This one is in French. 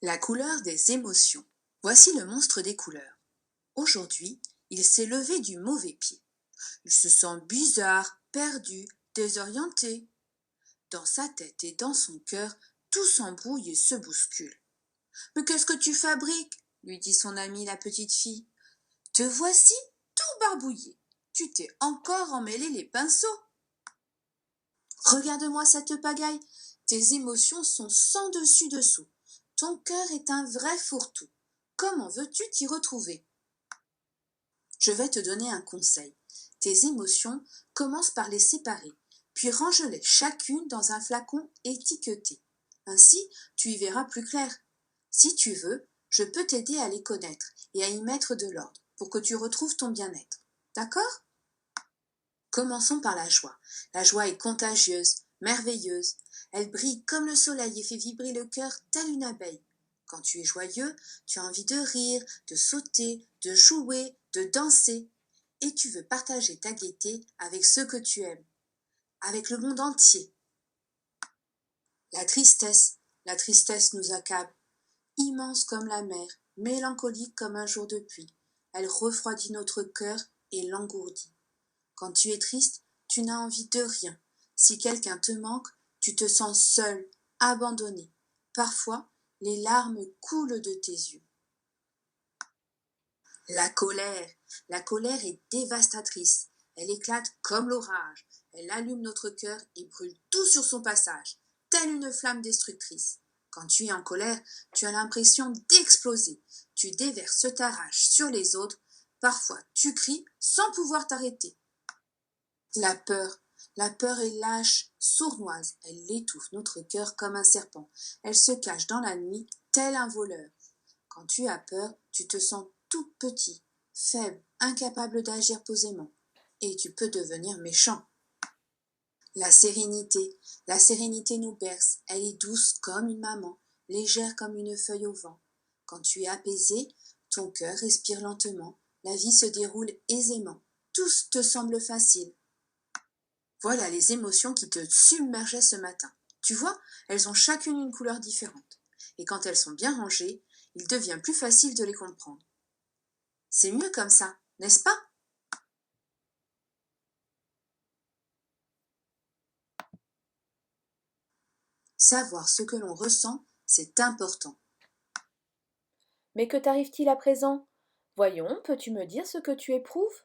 La couleur des émotions. Voici le monstre des couleurs. Aujourd'hui, il s'est levé du mauvais pied. Il se sent bizarre, perdu, désorienté. Dans sa tête et dans son cœur, tout s'embrouille et se bouscule. « Mais qu'est-ce que tu fabriques ?» lui dit son amie la petite fille. « Te voici tout barbouillé. Tu t'es encore emmêlé les pinceaux. Regarde-moi cette pagaille. Tes émotions sont sans dessus-dessous. Ton cœur est un vrai fourre-tout. Comment veux-tu t'y retrouver ? Je vais te donner un conseil. Tes émotions, commence par les séparer, puis range-les chacune dans un flacon étiqueté. Ainsi, tu y verras plus clair. Si tu veux, je peux t'aider à les connaître et à y mettre de l'ordre pour que tu retrouves ton bien-être. D'accord ? Commençons par la joie. La joie est contagieuse, merveilleuse. Elle brille comme le soleil et fait vibrer le cœur telle une abeille. Quand tu es joyeux, tu as envie de rire, de sauter, de jouer, de danser. Et tu veux partager ta gaieté avec ceux que tu aimes, avec le monde entier. La tristesse nous accable. Immense comme la mer, mélancolique comme un jour de pluie. Elle refroidit notre cœur et l'engourdit. Quand tu es triste, tu n'as envie de rien. Si quelqu'un te manque, tu te sens seul, abandonné. Parfois, les larmes coulent de tes yeux. La colère est dévastatrice. Elle éclate comme l'orage. Elle allume notre cœur et brûle tout sur son passage, telle une flamme destructrice. Quand tu es en colère, tu as l'impression d'exploser. Tu déverses ta rage sur les autres. Parfois, tu cries sans pouvoir t'arrêter. La peur est lâche, sournoise. Elle étouffe notre cœur comme un serpent. Elle se cache dans la nuit, tel un voleur. Quand tu as peur, tu te sens tout petit, faible, incapable d'agir posément. Et tu peux devenir méchant. La sérénité nous berce. Elle est douce comme une maman, légère comme une feuille au vent. Quand tu es apaisé, ton cœur respire lentement. La vie se déroule aisément. Tout te semble facile. Voilà les émotions qui te submergeaient ce matin. Tu vois, elles ont chacune une couleur différente. Et quand elles sont bien rangées, il devient plus facile de les comprendre. C'est mieux comme ça, n'est-ce pas ? Savoir ce que l'on ressent, c'est important. Mais que t'arrive-t-il à présent ? Voyons, peux-tu me dire ce que tu éprouves ?